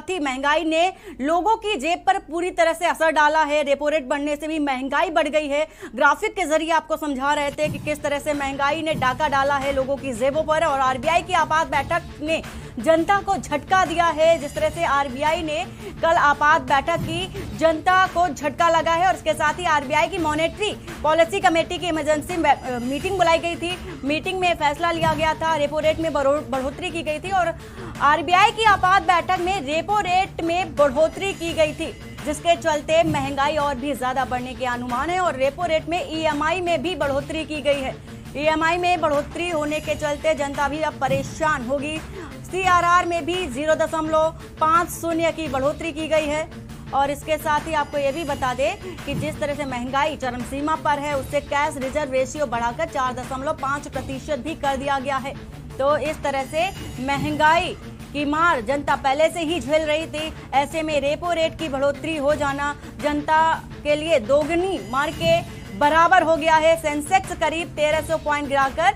साथ ही महंगाई ने लोगों की जेब पर पूरी तरह से असर डाला है। रेपो रेट बढ़ने से भी महंगाई बढ़ गई है। ग्राफिक के जरिए आपको समझा रहे थे कि किस तरह से महंगाई ने डाका डाला है लोगों की जेबों पर, और आरबीआई की आपात बैठक ने जनता को झटका दिया है। जिस तरह से आरबीआई ने कल आपात बैठक की, जनता को झटका लगा है। और इसके साथ ही आरबीआई की मॉनेटरी पॉलिसी कमेटी की इमरजेंसी मीटिंग बुलाई गई थी। मीटिंग में फैसला लिया गया था, रेपो रेट में बढ़ोतरी की गई थी और आरबीआई की आपात बैठक में रेपो रेट में बढ़ोतरी की गई थी, जिसके चलते महंगाई और भी ज्यादा बढ़ने के अनुमान है। और रेपो रेट में ईएमआई में भी बढ़ोतरी की गई है। ईएमआई में बढ़ोतरी होने के चलते जनता भी अब परेशान होगी। सीआरआर में भी 0.50 की बढ़ोतरी की गई है। और इसके साथ ही आपको ये भी बता दें कि जिस तरह से महंगाई चरम सीमा पर है, उससे कैश रिजर्व रेशियो बढ़ाकर 4.5% भी कर दिया गया है। तो इस तरह से महंगाई की मार जनता पहले से ही झेल रही थी। ऐसे में रेपो रेट की बढ़ोतरी हो जाना जनता के लिए दोगुनी मार के बराबर हो गया है। सेंसेक्स करीब 1300 पॉइंट गिराकर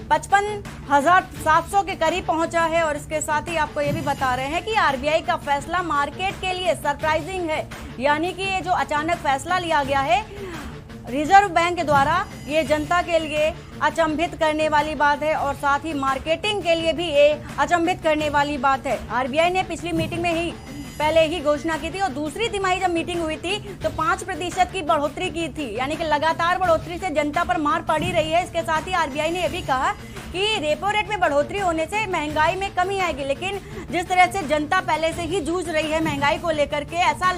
55,700 के करीब पहुंचा है। और इसके साथ ही आपको ये भी बता रहे हैं कि आरबीआई का फैसला मार्केट के लिए सरप्राइजिंग है, यानी कि ये जो अचानक फैसला लिया गया है रिजर्व बैंक के द्वारा, ये जनता के लिए अचंभित करने वाली बात है और साथ ही मार्केटिंग के लिए भी ये अचंभित करने वाली बात है। आरबीआई ने पिछली मीटिंग में ही पहले ही घोषणा की थी और दूसरी तिमाही जब मीटिंग हुई थी तो 5% की बढ़ोतरी की थी, यानी कि लगातार बढ़ोतरी से जनता पर मार पड़ी रही है। इसके साथ ही आरबीआई ने यह भी कहा कि रेपो रेट में बढ़ोतरी होने से महंगाई में कमी आएगी, लेकिन जिस तरह से जनता पहले से ही जूझ रही है महंगाई को लेकर के, ऐसा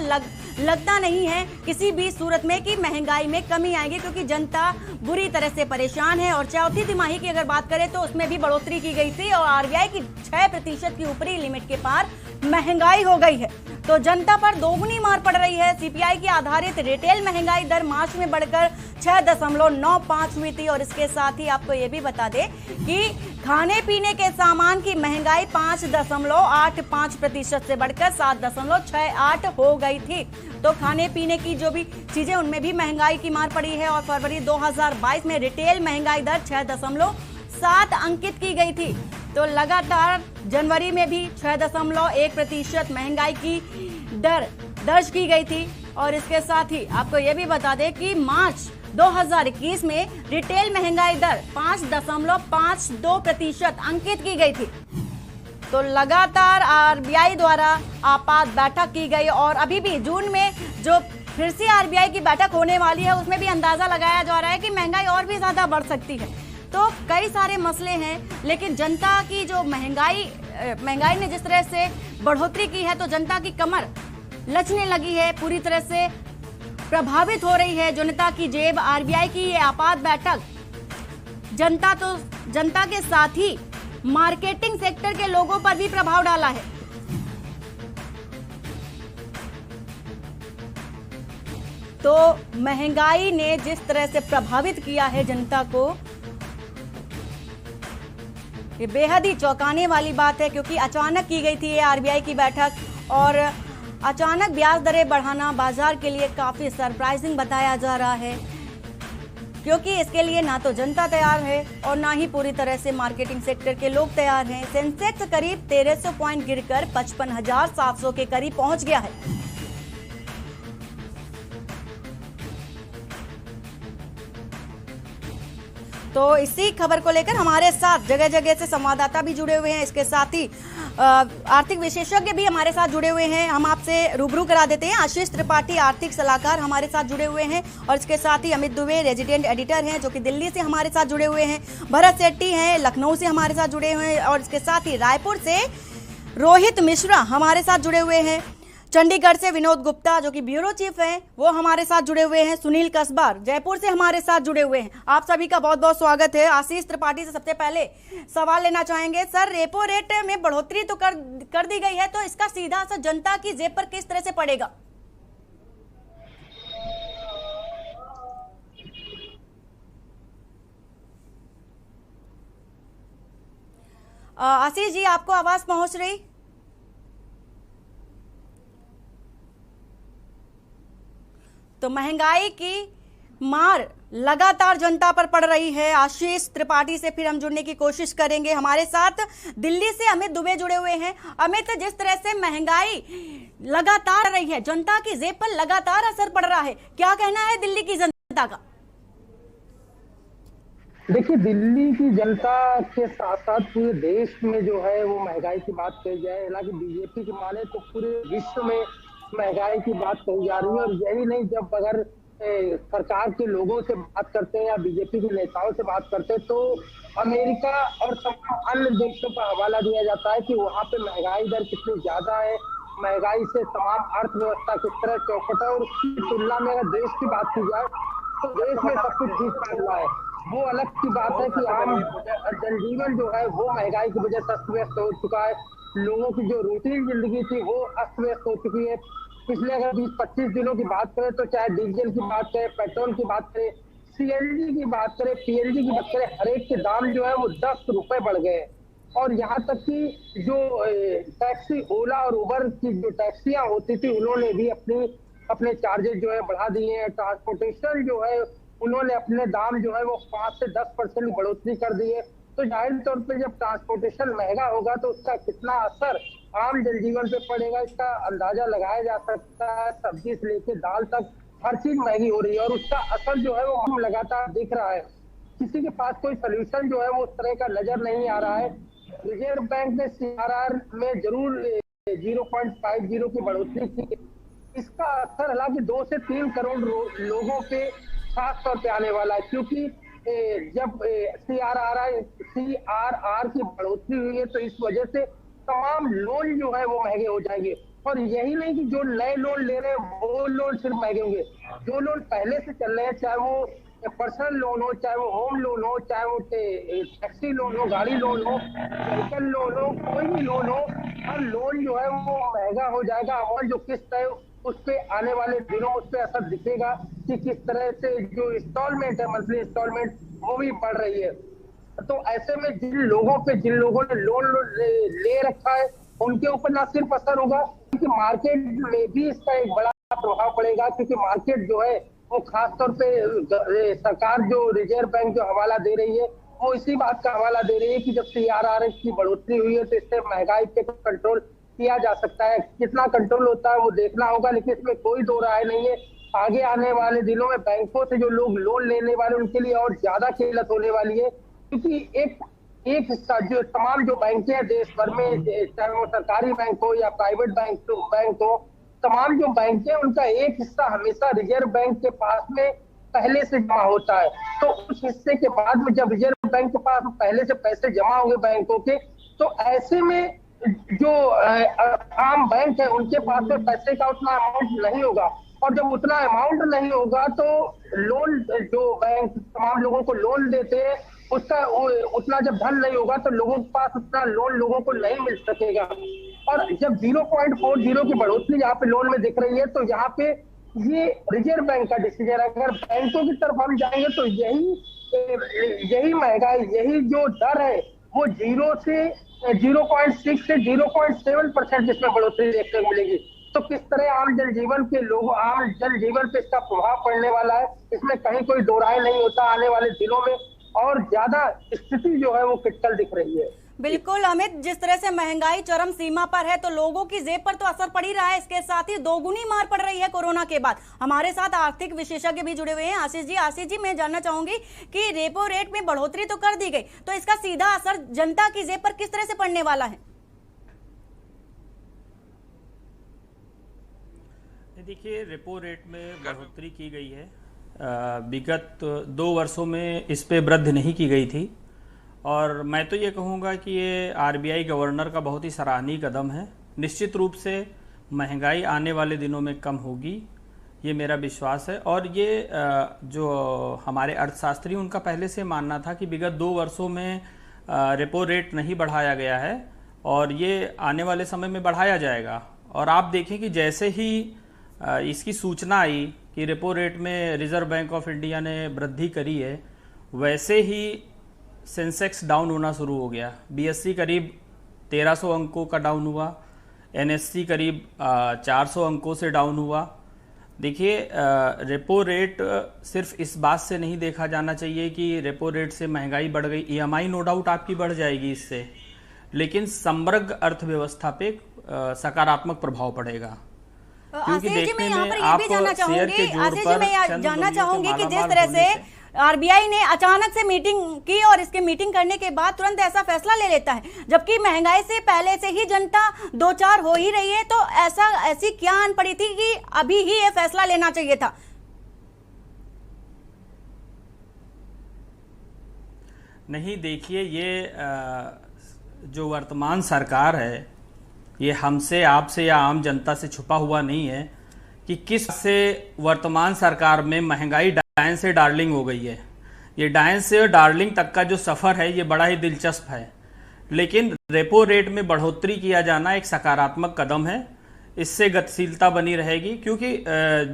लगता नहीं है किसी भी सूरत में कि महंगाई में कमी आएगी, क्योंकि जनता बुरी तरह से परेशान है। और चौथी तिमाही की अगर बात करें तो उसमें भी बढ़ोतरी की गई थी और आरबीआई की 6% की ऊपरी लिमिट के पार महंगाई हो गई है, तो जनता पर दोगुनी मार पड़ रही है। सीपीआई की आधारित रिटेल महंगाई दर मार्च में बढ़कर 6.95 हुई थी। और इसके साथ ही आपको ये भी बता दें कि खाने पीने के सामान की महंगाई 5.85% से बढ़कर 7.68 हो गई थी। तो खाने पीने की जो भी चीजें उनमें भी महंगाई की मार पड़ी है। और फरवरी 2022 में रिटेल महंगाई दर 6.7 अंकित की गई थी। तो लगातार जनवरी में भी 6.1% महंगाई की दर दर्ज की गई थी। और इसके साथ ही आपको यह भी बता दें कि मार्च 2021 में रिटेल महंगाई दर 5.52% अंकित की गई थी। तो लगातार आरबीआई द्वारा आपात बैठक की गई और अभी भी जून में जो फिर से आरबीआई की बैठक होने वाली है उसमें भी अंदाजा लगाया जा रहा है कि महंगाई और भी ज्यादा बढ़ सकती है। तो कई सारे मसले हैं, लेकिन जनता की जो महंगाई ने जिस तरह से बढ़ोतरी की है तो जनता की कमर लचने लगी है, पूरी तरह से प्रभावित हो रही है जनता की जेब। आरबीआई की ये आपात बैठक जनता के साथ ही मार्केटिंग सेक्टर के लोगों पर भी प्रभाव डाला है। तो महंगाई ने जिस तरह से प्रभावित किया है जनता को, ये बेहद ही चौंकाने वाली बात है, क्योंकि अचानक की गई थी ये आरबीआई की बैठक और अचानक ब्याज दरें बढ़ाना बाजार के लिए काफी सरप्राइजिंग बताया जा रहा है, क्योंकि इसके लिए ना तो जनता तैयार है और ना ही पूरी तरह से मार्केटिंग सेक्टर के लोग तैयार हैं। सेंसेक्स करीब 1300 पॉइंट गिरकर 55,700 के करीब पहुंच गया है। तो इसी खबर को लेकर हमारे साथ जगह जगह से संवाददाता भी जुड़े हुए हैं, इसके साथ ही आर्थिक विशेषज्ञ भी हमारे साथ जुड़े हुए हैं। हम आपसे रूबरू करा देते हैं। आशीष त्रिपाठी आर्थिक सलाहकार हमारे साथ जुड़े हुए हैं और इसके साथ ही अमित दुबे रेजिडेंट एडिटर हैं जो कि दिल्ली से हमारे साथ जुड़े हुए हैं। भरत सेट्टी हैं लखनऊ से हमारे साथ जुड़े हुए हैं और इसके साथ ही रायपुर से रोहित मिश्रा हमारे साथ जुड़े हुए हैं। चंडीगढ़ से विनोद गुप्ता जो कि ब्यूरो चीफ हैं वो हमारे साथ जुड़े हुए हैं। सुनील कसबार जयपुर से हमारे साथ जुड़े हुए हैं। आप सभी का बहुत बहुत स्वागत है। आशीष त्रिपाठी से सबसे पहले सवाल लेना चाहेंगे। सर, रेपो रेट में बढ़ोतरी तो कर दी गई है, तो इसका सीधा असर जनता की जेब पर किस तरह से पड़ेगा? आशीष जी, आपको आवाज पहुंच रही? तो महंगाई की मार लगातार जनता पर पड़ रही है। आशीष त्रिपाठी से फिर हम जुड़ने की कोशिश करेंगे। हमारे साथ दिल्ली से अमित दुबे जुड़े हुए हैं। अमित, जिस तरह से महंगाई लगातार रही है, जनता की जेब पर लगातार असर पड़ रहा है, क्या कहना है दिल्ली की जनता का? देखिए, दिल्ली की जनता के साथ साथ पूरे देश में जो है वो महंगाई की बात कही जाए, हालांकि बीजेपी की माने तो पूरे विश्व में महंगाई की बात कही जा रही है। और यही नहीं, जब अगर सरकार के लोगों से बात करते हैं या बीजेपी के नेताओं से बात करते हैं तो अमेरिका और तमाम अन्य देशों का हवाला दिया जाता है कि वहां पे महंगाई दर कितनी ज्यादा है, महंगाई से तमाम अर्थव्यवस्था किस तरह चौपट है। और उसकी तुलना में अगर देश की बात की जाए तो देश में सब कुछ ठीक चल रहा है। वो अलग की बात है कि आम जनजीवन जो है वो महंगाई की वजह से अस्त व्यस्त हो चुका है। लोगों की जो रूटीन जिंदगी थी वो अस्त व्यस्त हो चुकी है। पिछले अगर 20-25 दिनों की बात करें तो चाहे डीजल की बात करें, पेट्रोल की बात करें, सीएनजी की बात करें, पीएनजी की बात करें, हर एक के दाम जो है वो 10 रुपए बढ़ गए हैं। और यहाँ तक कि जो टैक्सी, ओला और उबर की जो टैक्सियां होती थी उन्होंने भी अपने चार्जेस जो है बढ़ा दिए हैं। ट्रांसपोर्टेशन जो है उन्होंने अपने दाम जो है वो 5 से 10% बढ़ोतरी कर दी है। तो जाहिर तौर पे जब ट्रांसपोर्टेशन महंगा होगा तो उसका कितना असर आम जनजीवन पे पड़ेगा, इसका अंदाजा लगाया जा सकता है। सब्जी से लेके दाल तक हर चीज महंगी हो रही है और उसका असर जो है वो हम लगातार दिख रहा है। किसी के पास कोई सोल्यूशन जो है वो उस तरह का नजर नहीं आ रहा है। रिजर्व बैंक ने सीआरआर में जरूर 0.50 की बढ़ोतरी की। इसका असर हालांकि 2 से 3 करोड़ लोगों पे खास तौर पे आने वाला है, क्योंकि जब सीआरआर की बढ़ोतरी हुई है तो इस वजह से तमाम लोन जो है वो महंगे हो जाएंगे। और यही नहीं कि जो नए लोन ले रहे हैं वो लोन सिर्फ महंगे होंगे, जो लोन पहले से चल रहे हैं, चाहे वो पर्सनल लोन हो, चाहे वो होम लोन हो, चाहे वो टैक्सी लोन हो, गाड़ी लोन हो, व्हीकल लोन हो, कोई भी लोन हो, हर लोन जो है वो महंगा हो जाएगा। और जो किस्त है उस पे आने वाले दिनों उस पे असर दिखेगा कि किस तरह से जो इंस्टॉलमेंट है, मंथली इंस्टॉलमेंट, वो भी बढ़ रही है। तो ऐसे में जिन लोगों ने लोन ले रखा है उनके ऊपर ना सिर्फ असर होगा क्योंकि मार्केट में भी इसका एक बड़ा प्रभाव पड़ेगा, क्योंकि मार्केट जो है वो खासतौर पे सरकार जो रिजर्व बैंक जो हवाला दे रही है वो इसी बात का हवाला दे रही है कि जब सीआरआर की बढ़ोतरी हुई है तो इससे महंगाई पे कंट्रोल किया जा सकता है। कितना कंट्रोल होता है वो देखना होगा, लेकिन इसमें कोई दो राय नहीं है। आगे आने वाले दिनों में बैंकों से जो लोग लोन लेने वाले उनके लिए और ज्यादा किल्लत होने वाली है, क्योंकि एक हिस्सा जो तमाम जो बैंक हैं देश भर में, चाहे वो सरकारी बैंक हो या प्राइवेट बैंक हो, तमाम जो बैंक है उनका एक हिस्सा हमेशा रिजर्व बैंक के पास में पहले से जमा होता है। तो उस हिस्से के बाद में जब रिजर्व बैंक के पास पहले से पैसे जमा होंगे बैंकों के, तो ऐसे में जो आम बैंक है उनके पास में पैसे का उतना अमाउंट नहीं होगा। और जब उतना अमाउंट नहीं होगा तो लोन जो बैंक तमाम लोगों को लोन देते हैं उसका उतना जब धन नहीं होगा तो लोगों के पास उतना लोन लोगों को नहीं मिल सकेगा। और जब 0.40 की बढ़ोतरी यहाँ पे लोन में दिख रही है तो यहाँ पे ये रिजर्व बैंक का डिसीजन है। अगर बैंकों की तरफ हम जाएंगे तो यही महंगाई, यही जो दर है वो 0 से 0.6 से 0.7% इसमें बढ़ोतरी देखने को मिलेगी। तो किस तरह आम जनजीवन पे इसका प्रभाव पड़ने वाला है, इसमें कहीं कोई दो राय नहीं होता। आने वाले दिनों में और ज्यादा स्थिति जो है वो क्रिटिकल दिख रही है। बिल्कुल अमित, जिस तरह से महंगाई चरम सीमा पर है तो लोगों की जेब पर तो असर पड़ ही रहा है, इसके साथ ही दोगुनी मार पड़ रही है कोरोना के बाद। हमारे साथ आर्थिक विशेषज्ञ भी जुड़े हुए हैं। आशीष जी, मैं जानना चाहूंगी कि रेपो रेट में बढ़ोतरी तो कर दी गई, तो इसका सीधा असर जनता की जेब पर किस तरह से पड़ने वाला है? देखिए, रेपो रेट में बढ़ोतरी की गई है। विगत 2 वर्षों में इस पे वृद्धि नहीं की गई थी और मैं तो ये कहूँगा कि ये आरबीआई गवर्नर का बहुत ही सराहनीय कदम है। निश्चित रूप से महंगाई आने वाले दिनों में कम होगी, ये मेरा विश्वास है। और ये जो हमारे अर्थशास्त्री उनका पहले से मानना था कि विगत 2 वर्षों में रेपो रेट नहीं बढ़ाया गया है और ये आने वाले समय में बढ़ाया जाएगा। और आप देखें कि जैसे ही इसकी सूचना आई कि रेपो रेट में रिजर्व बैंक ऑफ इंडिया ने वृद्धि करी है, वैसे ही सेंसेक्स डाउन होना शुरू हो गया। बीएससी करीब 1300 अंकों का डाउन हुआ, एनएससी करीब 400 अंकों से डाउन हुआ। देखिए, रेपो रेट सिर्फ इस बात से नहीं देखा जाना चाहिए कि रेपो रेट से महंगाई बढ़ गई। ईएमआई नो डाउट आपकी बढ़ जाएगी इससे, लेकिन समग्र अर्थव्यवस्था पे सकारात्मक प्रभाव पड़ेगा। क्योंकि आशीष जी, मैं देखने यहाँ में पर ये आप भी जानना शेयर चाहूंगी, के जोड़ आशीष जी पर मैं चंद जानना दुनिया के चाहूंगी कि जिस मालामाल तरह होने से आरबीआई ने अचानक से मीटिंग की और इसके मीटिंग करने के बाद तुरंत ऐसा फैसला ले लेता है, जबकि महंगाई से पहले से ही जनता दो चार हो ही रही है, तो ऐसी क्या आन पड़ी थी कि अभी ही ये फैसला लेना चाहिए था? नहीं, देखिए, ये जो वर्तमान सरकार है, ये हमसे, आपसे या आम जनता से छुपा हुआ नहीं है कि किस से वर्तमान सरकार में महंगाई डायन से डार्लिंग हो गई है। ये डायन से डार्लिंग तक का जो सफ़र है, ये बड़ा ही दिलचस्प है। लेकिन रेपो रेट में बढ़ोतरी किया जाना एक सकारात्मक कदम है, इससे गतिशीलता बनी रहेगी, क्योंकि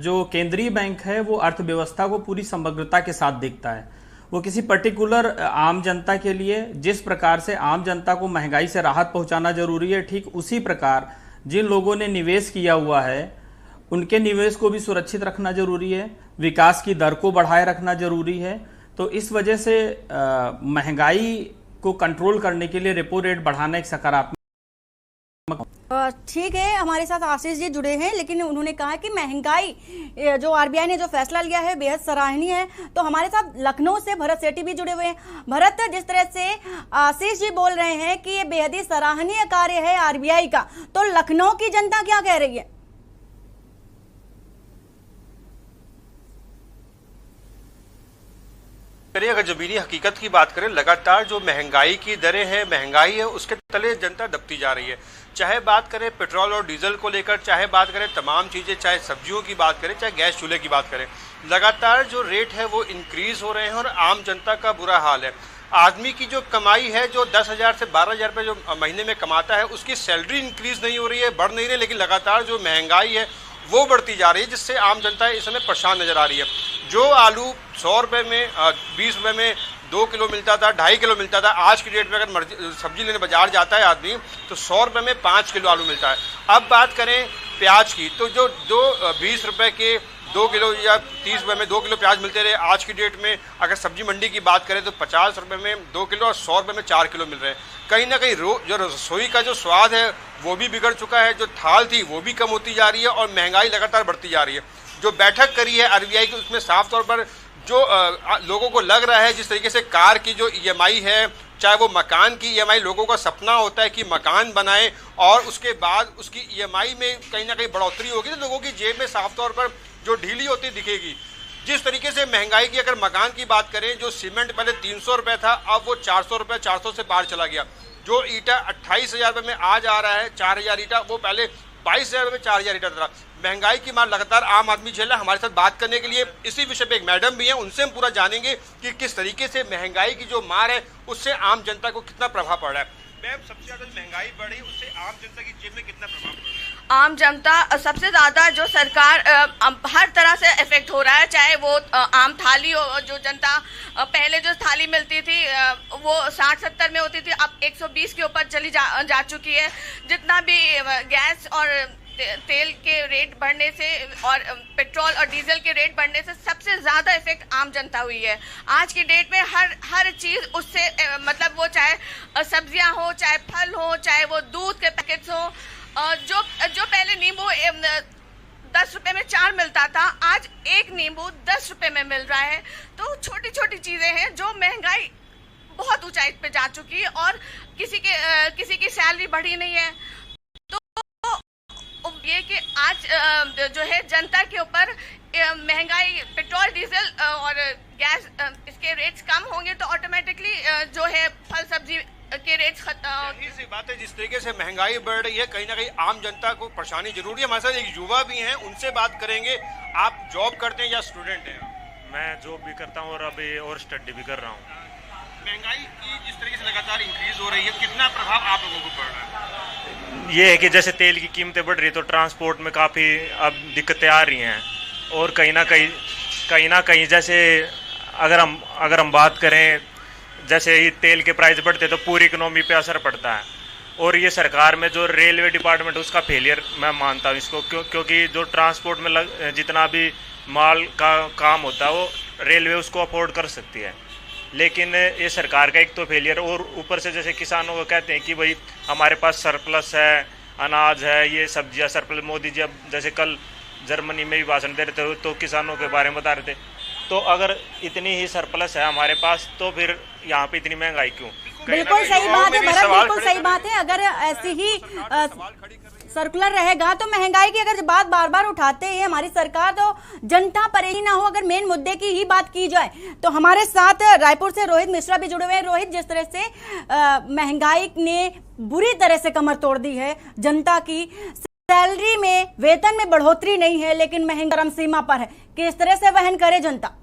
जो केंद्रीय बैंक है वो अर्थव्यवस्था को पूरी समग्रता के साथ देखता है। वो किसी पर्टिकुलर आम जनता के लिए जिस प्रकार से आम जनता को महंगाई से राहत पहुंचाना जरूरी है, ठीक उसी प्रकार जिन लोगों ने निवेश किया हुआ है उनके निवेश को भी सुरक्षित रखना जरूरी है, विकास की दर को बढ़ाए रखना जरूरी है। तो इस वजह से महंगाई को कंट्रोल करने के लिए रेपो रेट बढ़ाना एक सकारात्मक। ठीक है, हमारे साथ आशीष जी जुड़े हैं, लेकिन उन्होंने कहा कि महंगाई जो आरबीआई ने जो फैसला लिया है बेहद सराहनीय है। तो हमारे साथ लखनऊ से भरत सेठी भी जुड़े हुए हैं। भरत, जिस तरह से आशीष जी बोल रहे हैं कि ये बेहद ही सराहनीय कार्य है आरबीआई का, तो लखनऊ की जनता क्या कह रही है? अगर जमीनी हकीकत की बात करें, लगातार जो महंगाई की दरें हैं, महंगाई है, उसके तले जनता दबती जा रही है। चाहे बात करें पेट्रोल और डीजल को लेकर, चाहे बात करें तमाम चीज़ें, चाहे सब्जियों की बात करें, चाहे गैस चूल्हे की बात करें, लगातार जो रेट है वो इंक्रीज हो रहे हैं और आम जनता का बुरा हाल है। आदमी की जो कमाई है, जो 10,000 से 12,000 रुपये जो महीने में कमाता है, उसकी सैलरी इंक्रीज नहीं हो रही है, बढ़ नहीं रही, लेकिन लगातार जो महंगाई है वो बढ़ती जा रही है, जिससे आम जनता इस समय परेशान नजर आ रही है। जो आलू 100 रुपये में 20 रुपये में 2 किलो मिलता था, 2.5 किलो मिलता था, आज की डेट में अगर सब्जी लेने बाजार जाता है आदमी तो 100 रुपये में 5 किलो आलू मिलता है। अब बात करें प्याज की, तो जो 20 रुपये के 2 किलो या 30 रुपये में 2 किलो प्याज मिलते रहे, आज की डेट में अगर सब्जी मंडी की बात करें तो 50 रुपये में 2 किलो और 100 रुपये में 4 किलो मिल रहे हैं। कहीं ना कहीं जो रसोई का जो स्वाद है वो भी बिगड़ चुका है, जो थाल थी वो भी कम होती जा रही है और महंगाई लगातार बढ़ती जा रही है। जो बैठक करी है आरबीआई की, उसमें साफ तौर पर जो लोगों को लग रहा है, जिस तरीके से कार की जो ईएमआई है, चाहे वो मकान की ईएमआई, लोगों का सपना होता है कि मकान बनाएं और उसके बाद उसकी ईएमआई में कहीं ना कहीं बढ़ोतरी होगी तो लोगों की जेब में साफ तौर पर जो ढीली होती दिखेगी। जिस तरीके से महंगाई की अगर मकान की बात करें, जो सीमेंट पहले 300 रुपये था, अब वो 400 रुपये, 400 से पार चला गया। जो ईटा 28,000 रुपये में आज आ रहा है 4,000 ईटा, वो पहले 22,000 रुपये में 4,000 ईटा था। महंगाई की मार लगातार आम आदमी झेल रहा है। हमारे साथ बात करने के लिए इसी विषय पे एक मैडम भी हैं, उनसे हम पूरा जानेंगे कि किस तरीके से महंगाई की जो मार है उससे आम जनता को कितना प्रभाव पड़ रहा है। मैम, सबसे ज्यादा महंगाई बढ़ी उससे आम जनता की जेब में कितना प्रभाव पड़ रहा है? आम जनता सबसे ज्यादा, जो सरकार हर तरह से इफेक्ट हो रहा है, चाहे वो आम थाली हो, जो जनता पहले जो थाली मिलती थी वो 60-70 में होती थी, अब 120 के ऊपर चली जा चुकी है। जितना भी गैस और तेल के रेट बढ़ने से और पेट्रोल और डीजल के रेट बढ़ने से सबसे ज्यादा इफेक्ट आम जनता हुई है। आज की डेट में हर चीज उससे मतलब वो चाहे सब्जियां हो, चाहे फल हो, चाहे वो दूध के पैकेट्स हो, जो पहले नींबू 10 रुपए में 4 मिलता था, आज एक नींबू 10 रुपए में मिल रहा है। तो छोटी छोटी चीजें हैं जो महंगाई बहुत ऊंचाई पे जा चुकी है और किसी की सैलरी बढ़ी नहीं है। ये कि आज जो है जनता के ऊपर महंगाई, पेट्रोल डीजल और गैस, इसके रेट्स कम होंगे तो ऑटोमेटिकली जो है फल सब्जी के रेट्स सी बात है। जिस तरीके से महंगाई बढ़ रही है, कहीं ना कहीं आम जनता को परेशानी जरूरी है। हमारे साथ एक युवा भी हैं, उनसे बात करेंगे। आप जॉब करते हैं या स्टूडेंट हैं? मैं जॉब भी करता हूँ और अभी और स्टडी भी कर रहा हूँ। महंगाई की जिस तरीके से लगातार इंक्रीज हो रही है, कितना प्रभाव आप लोगों को पड़ रहा है? ये है कि जैसे तेल की कीमतें बढ़ रही है तो ट्रांसपोर्ट में काफ़ी अब दिक्कतें आ रही हैं और कहीं ना कहीं जैसे अगर हम बात करें, जैसे ही तेल के प्राइस बढ़ते तो पूरी इकोनॉमी पे असर पड़ता है। और ये सरकार में जो रेलवे डिपार्टमेंट उसका फेलियर मैं मानता हूँ इसको, क्योंकि जो ट्रांसपोर्ट में जितना भी माल का काम होता है वो रेलवे उसको अफोर्ड कर सकती है, लेकिन ये सरकार का एक तो फेलियर। और ऊपर से जैसे किसानों को कहते हैं कि भाई हमारे पास सरप्लस है, अनाज है, ये सब्जियां सरप्लस। मोदी जी अब जैसे कल जर्मनी में भी भाषण दे रहे थे तो किसानों के बारे में बता रहे थे। तो अगर इतनी ही सरप्लस है हमारे पास तो फिर यहाँ पे इतनी महंगाई क्यों? बिल्कुल सही बात है भरत, बिल्कुल सही बात है। अगर ऐसी ही सर्कुलर रहेगा तो महंगाई की अगर बात बार बार उठाते हैं हमारी सरकार तो जनता परेशान ना हो। अगर मेन मुद्दे की ही बात की जाए तो हमारे साथ रायपुर से रोहित मिश्रा भी जुड़े हुए हैं। रोहित, जिस तरह से महंगाई ने बुरी तरह से कमर तोड़ दी है जनता की, सैलरी में वेतन में बढ़ोतरी नहीं है लेकिन महंगाई चरम सीमा पर है, किस तरह से वहन करे जनता?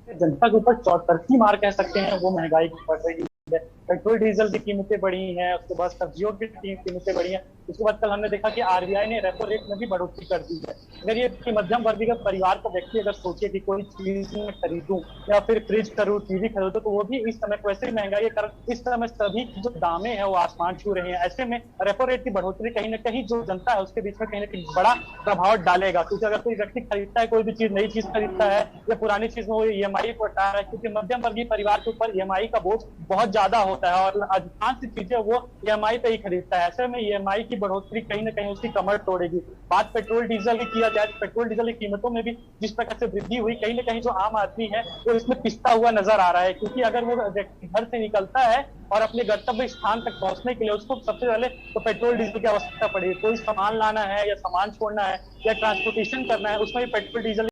जनता के ऊपर चौतरफी मार कह सकते हैं वो महंगाई की पड़ रही है। पेट्रोल डीजल की कीमतें बढ़ी हैं, उसके बाद सब्जियों की कीमतें बढ़ी हैं। उसके बाद कल हमने देखा कि आरबीआई ने रेपो रेट में भी बढ़ोतरी कर दी है। अगर ये मध्यम वर्गीय परिवार का व्यक्ति अगर सोचे कि कोई चीज में खरीदूं या फिर फ्रिज करूं, टीवी खरीदूं, तो वो भी इस समय वैसे ही महंगाई के कारण इस समय सभी जो दामें हैं वो आसमान छू रहे हैं। ऐसे में रेपो रेट की बढ़ोतरी कहीं ना कहीं जो जनता है उसके बीच में कहीं ना कहीं बड़ा प्रभाव डालेगा, क्योंकि अगर कोई व्यक्ति खरीदता है, कोई भी चीज, नई चीज खरीदता है या पुरानी चीज में वो ईएमआई को हटा रहा है, क्योंकि मध्यम वर्गीय परिवार के ऊपर ईएमआई का बोझ बहुत ज्यादा होता है और अधिकांश चीजें वो ईएमआई पे ही खरीदता है। ऐसे में ईएमआई की बढ़ोतरी कहीं ना कहीं उसकी कमर तोड़ेगी। बात पेट्रोल डीजल की किया जाए, पेट्रोल डीजल की कीमतों में भी जिस प्रकार से वृद्धि हुई, कहीं ना कहीं जो आम आदमी है वो इसमें पिसता हुआ नजर आ रहा है, क्योंकि अगर वो व्यक्ति घर से निकलता है और अपने गंतव्य स्थान तक पहुंचने के लिए उसको सबसे पहले तो पेट्रोल डीजल की आवश्यकता पड़ेगी। कोई सामान लाना है या सामान छोड़ना है या ट्रांसपोर्टेशन करना है, उसमें भी पेट्रोल डीजल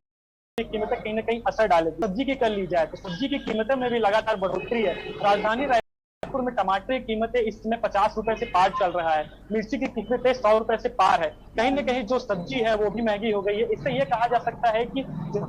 कीमतें कहीं ना कहीं असर डालेगी। सब्जी की कर ली जाए तो सब्जी की कीमतों में भी लगातार बढ़ोतरी है। राजधानी रायपुर में टमाटर की कीमतें इस समय 50 रुपए से पार चल रहा है, मिर्ची की कीमतें 100 रुपए से पार है। कहीं ना कहीं जो सब्जी है वो भी महंगी हो गई है। इससे ये कहा जा सकता है कि जो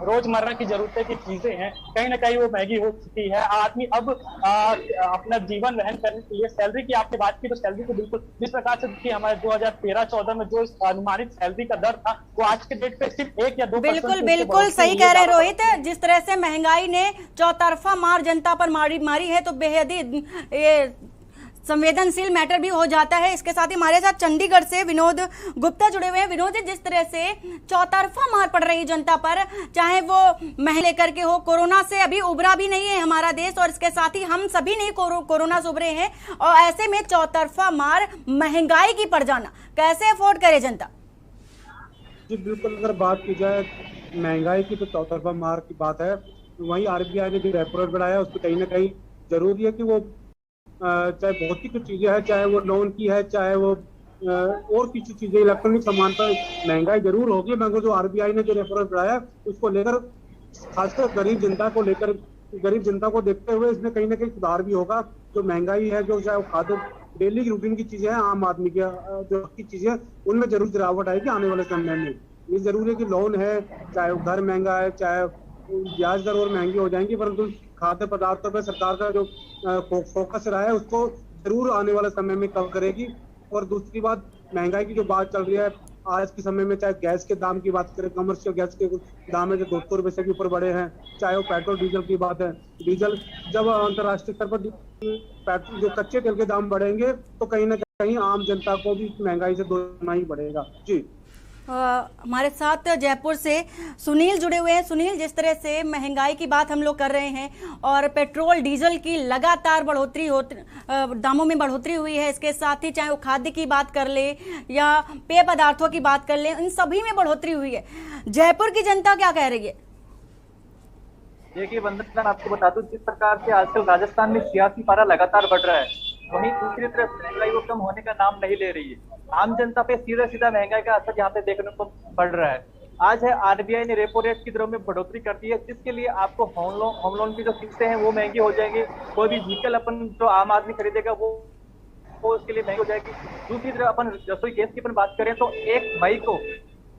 रोजमर्रा की जरूरतें की चीजें हैं कहीं ना कहीं वो महंगी हो चुकी है। आदमी अब अपना जीवन वहन करने के लिए, सैलरी की आपने बात की तो सैलरी को बिल्कुल जिस प्रकार से कि हमारे 2013-14 में जो अनुमानित सैलरी का दर था वो आज के डेट पे सिर्फ 1 या 2%। बिल्कुल सही कह रहे हैं रोहित। जिस तरह से महंगाई ने चौतरफा मार जनता पर मारी है तो बेहद ही ये संवेदनशील मैटर भी हो जाता है। इसके साथ ही हमारे साथ चंडीगढ़ से विनोद गुप्ता जुड़े हुए हैं। विनोद जी, जिस तरह से चौतरफा मार पड़ रही जनता पर, चाहे वो महंगाई लेकर के हो, कोरोना से अभी उभरा भी नहीं है हमारा देश और इसके साथ ही हम सभी नहीं कोरोना से उभरे हैं, और ऐसे में चौतरफा मार महंगाई की पड़ जाना कैसे अफोर्ड करे जनता? जी बिल्कुल, अगर बात की जाए महंगाई की तो चौतरफा मार की बात है। वहीं आरबीआई ने जो रेपो रेट बढ़ाया उस पर कहीं ना कहीं जरूरी है कि वो चाहे भौतिक चीजें हैं, चाहे वो लोन की है, चाहे वो और किसी चीजें, इलेक्ट्रॉनिक सामान पर महंगाई जरूर होगी, मगर जो आरबीआई ने जो रेपो रेट बढ़ाया उसको लेकर खासकर गरीब जनता को लेकर, गरीब जनता को देखते हुए इसमें कहीं ना कहीं सुधार भी होगा। जो महंगाई है, जो चाहे वो खाद्य डेली रूटीन की चीजें हैं, आम आदमी की जो की चीजें, उनमें जरूर गिरावट आएगी आने वाले समय में। ये जरूरी है कि लोन है, चाहे वो घर महंगा है, चाहे ब्याज दर और महंगी हो जाएंगी, परंतु खाद्य पदार्थों पर सरकार का जो फोकस रहा है उसको जरूर आने वाले समय में कम करेगी। और दूसरी बात, महंगाई की जो बात चल रही है आज के समय में, चाहे गैस के दाम की बात करें, कमर्शियल गैस के दाम है जो 200 रुपए से भी ऊपर बढ़े हैं, चाहे वो पेट्रोल डीजल की बात है। डीजल जब अंतर्राष्ट्रीय स्तर पर जो कच्चे तेल के दाम बढ़ेंगे तो कहीं ना कहीं आम जनता को भी महंगाई से दोगुना ही बढ़ेगा। जी हमारे साथ जयपुर से सुनील जुड़े हुए हैं। सुनील, जिस तरह से महंगाई की बात हम लोग कर रहे हैं और पेट्रोल डीजल की लगातार बढ़ोतरी दामों में बढ़ोतरी हुई है, इसके साथ ही चाहे वो खाद्य की बात कर ले या पेय पदार्थों की बात कर ले, इन सभी में बढ़ोतरी हुई है। जयपुर की जनता क्या कह रही है? देखिए वंदना, आपको बता दूं जिस प्रकार से आजकल राजस्थान में सियासी पारा लगातार बढ़ रहा है, वहीं दूसरी तरफ महंगाई वो कम होने का नाम नहीं ले रही है। आम जनता पे सीधा सीधा महंगाई का असर यहाँ पे देखने को पड़ रहा है। आज है आरबीआई ने रेपो रेट की दरों में बढ़ोतरी कर दी है, जिसके लिए आपको होम लोन की जो किस्तें हैं वो महंगी हो जाएंगी। कोई भी व्हीकल अपन जो आम आदमी खरीदेगा वो उसके लिए महंगी हो जाएगी। दूसरी तरफ अपन रसोई गैस की अपन बात करें तो 1 मई को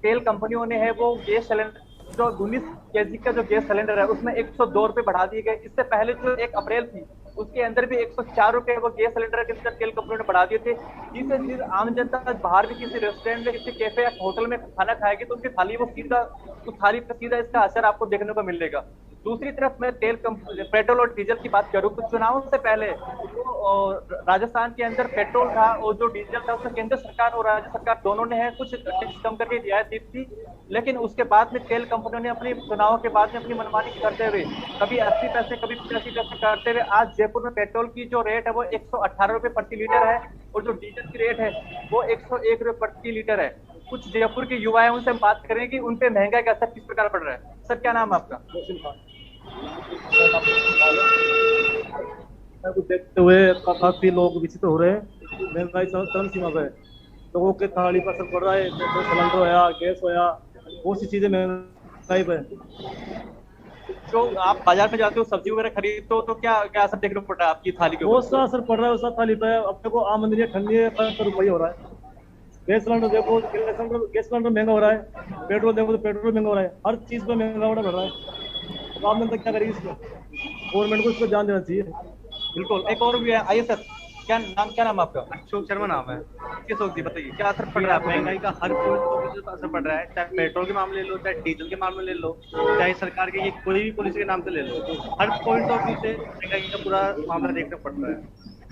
तेल कंपनियों ने है वो गैस सिलेंडर जो 19 kg का जो गैस सिलेंडर है उसमें 102 रुपए बढ़ा दिए गए। इससे पहले जो 1 अप्रैल थी उसके अंदर भी 104 रुपए वो गैस सिलेंडर के अंदर तेल कंपनियों ने बढ़ा दिए थे। जिससे चीज आम जनता बाहर भी किसी रेस्टोरेंट में, किसी कैफे या होटल में खाना खाएगी तो उनकी थाली वो सीधा, उस थाली पर सीधा इसका असर आपको देखने को मिलेगा। दूसरी तरफ मैं पेट्रोल और डीजल की बात करूं तो चुनावों से पहले तो राजस्थान के अंदर पेट्रोल था और जो डीजल था उसमें केंद्र सरकार और राज्य सरकार दोनों ने है कुछ टैक्स कम करके रियायत दी थी, लेकिन उसके बाद में तेल कंपनियों ने अपनी चुनावों के बाद में अपनी मनमानी करते हुए कभी 80 पैसे कभी 85 पैसे करते हुए आज जयपुर में पेट्रोल की जो रेट है वो 118 रुपए प्रति लीटर है और जो डीजल की रेट है वो 101 रुपए प्रति लीटर है। कुछ जयपुर के युवा है उनसे हम बात करें कि उन पे महंगाई का असर किस प्रकार पड़ रहा है। सर क्या नाम है आपका? देखते हुए काफी लोग विचित्र हो रहे हैं, महंगाई चरम सीमा पे, लोगों के थाली पर असर पड़ रहा है, सिलेंडर होया, गैस होया, बहुत सी चीजें महंगाई पे। जो आप बाजार में जाते हो सब्जी वगैरह खरीदते हो तो क्या क्या असर देखने को पड़ रहा है आपकी थाली के ऊपर? बहुत सा असर पड़ रहा है उसका थाली पे। अब देखो आमदनी ठंडी है, 500 रुपये हो रहा है। गैस सिलेंडर देखो, गैस सिलेंडर महंगा हो रहा है, पेट्रोल देखो तो पेट्रोल महंगा हो रहा है, हर चीज पे महंगा बढ़ रहा है। तो आम जनता क्या करेगी इसको? गवर्नमेंट को इसको ध्यान देना चाहिए। बिल्कुल। एक और भी है, आइए सर, क्या नाम आपका? अशोक शर्मा नाम है। अशोक जी बताइए क्या असर पड़ रहा है? महंगाई का हर कोई असर पड़ रहा है, चाहे पेट्रोल के मामले ले लो, चाहे डीजल के मामले ले लो, चाहे सरकार के ये कोई भी पॉलिसी के नाम से ले लो, हर पॉइंट ऑफ व्यू से महंगाई का पूरा मामला देखना पड़ता है।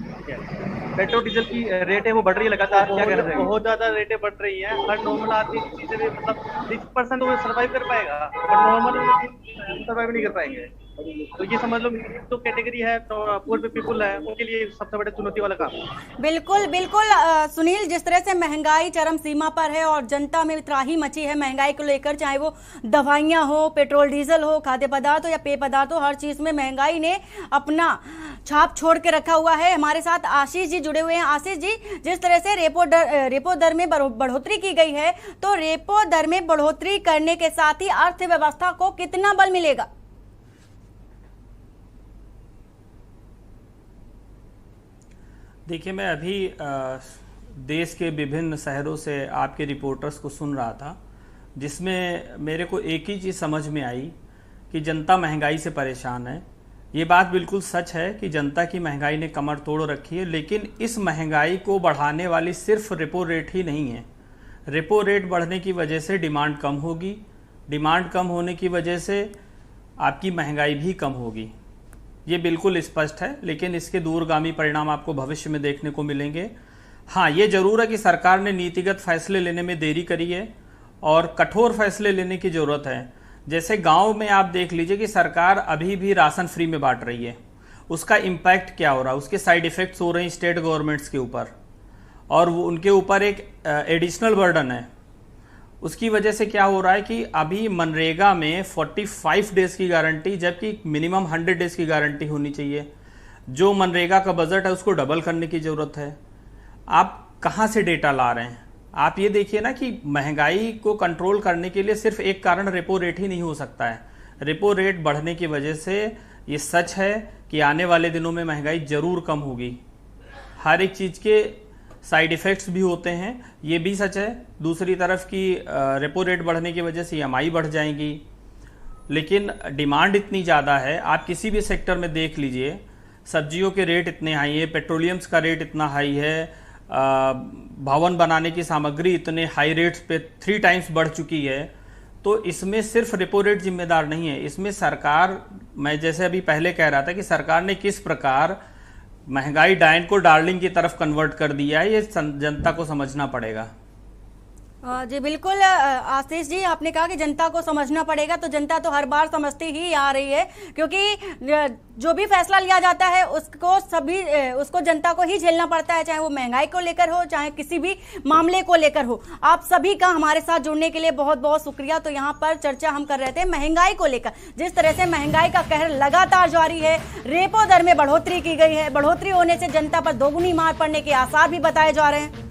पेट्रोल डीजल की रेट है वो बढ़ रही है लगातार, क्या कहना चाहिए? बहुत ज्यादा रेटें बढ़ रही हैं। हर नॉर्मल आदमी चीजें भी मतलब 6% वो सर्वाइव कर पाएगा और नॉर्मल सर्वाइव नहीं कर पाएंगे। तो ये समझ लो तो कैटेगरी है तो पुअर पीपल है उनके लिए सबसे बड़ी चुनौती वाला काम। बिल्कुल बिल्कुल सुनील, जिस तरह से महंगाई चरम सीमा पर है और जनता में त्राही मची है महंगाई को लेकर, चाहे वो दवाइयाँ हो, पेट्रोल डीजल हो, खाद्य पदार्थ हो या पेय पदार्थ हो, हर चीज में महंगाई ने अपना छाप छोड़ के रखा हुआ है। हमारे साथ आशीष जी जुड़े हुए हैं। आशीष जी, जिस तरह से रेपो दर में बढ़ोतरी की गई है, तो रेपो दर में बढ़ोतरी करने के साथ ही अर्थव्यवस्था को कितना बल मिलेगा? देखिए, मैं अभी देश के विभिन्न शहरों से आपके रिपोर्टर्स को सुन रहा था, जिसमें मेरे को एक ही चीज़ समझ में आई कि जनता महंगाई से परेशान है। ये बात बिल्कुल सच है कि जनता की महंगाई ने कमर तोड़ रखी है, लेकिन इस महंगाई को बढ़ाने वाली सिर्फ रेपो रेट ही नहीं है। रेपो रेट बढ़ने की वजह से डिमांड कम होगी, डिमांड कम होने की वजह से आपकी महंगाई भी कम होगी, ये बिल्कुल स्पष्ट है। लेकिन इसके दूरगामी परिणाम आपको भविष्य में देखने को मिलेंगे। हाँ, ये जरूर है कि सरकार ने नीतिगत फैसले लेने में देरी करी है और कठोर फैसले लेने की जरूरत है। जैसे गांव में आप देख लीजिए कि सरकार अभी भी राशन फ्री में बांट रही है, उसका इम्पैक्ट क्या हो रहा है, उसके साइड इफेक्ट्स हो रहे हैं स्टेट गवर्नमेंट्स के ऊपर, और वो उनके ऊपर एक एडिशनल बर्डन है। उसकी वजह से क्या हो रहा है कि अभी मनरेगा में 45 डेज की गारंटी, जबकि मिनिमम 100 डेज की गारंटी होनी चाहिए। जो मनरेगा का बजट है उसको डबल करने की जरूरत है। आप कहाँ से डेटा ला रहे हैं? आप ये देखिए ना कि महंगाई को कंट्रोल करने के लिए सिर्फ एक कारण रेपो रेट ही नहीं हो सकता है। रेपो रेट बढ़ने की वजह से ये सच है कि आने वाले दिनों में महंगाई जरूर कम होगी। हर एक चीज़ के साइड इफ़ेक्ट्स भी होते हैं, ये भी सच है। दूसरी तरफ की रेपो रेट बढ़ने की वजह से EMI बढ़ जाएंगी, लेकिन डिमांड इतनी ज़्यादा है। आप किसी भी सेक्टर में देख लीजिए, सब्जियों के रेट इतने हाई है, पेट्रोलियम्स का रेट इतना हाई है, भवन बनाने की सामग्री इतने हाई रेट्स पे 3 टाइम्स बढ़ चुकी है। तो इसमें सिर्फ रेपो रेट जिम्मेदार नहीं है, इसमें सरकार, मैं जैसे अभी पहले कह रहा था कि सरकार ने किस प्रकार महंगाई डायन को डार्लिंग की तरफ कन्वर्ट कर दिया है, ये जनता को समझना पड़ेगा। जी बिल्कुल आशीष जी, आपने कहा कि जनता को समझना पड़ेगा, तो जनता तो हर बार समझती ही आ रही है, क्योंकि जो भी फैसला लिया जाता है उसको जनता को ही झेलना पड़ता है, चाहे वो महंगाई को लेकर हो, चाहे किसी भी मामले को लेकर हो। आप सभी का हमारे साथ जुड़ने के लिए बहुत बहुत शुक्रिया। तो यहाँ पर चर्चा हम कर रहे थे महंगाई को लेकर, जिस तरह से महंगाई का कहर लगातार जारी है, रेपो दर में बढ़ोतरी की गई है, बढ़ोतरी होने से जनता पर दोगुनी मार पड़ने के आसार भी बताए जा रहे हैं।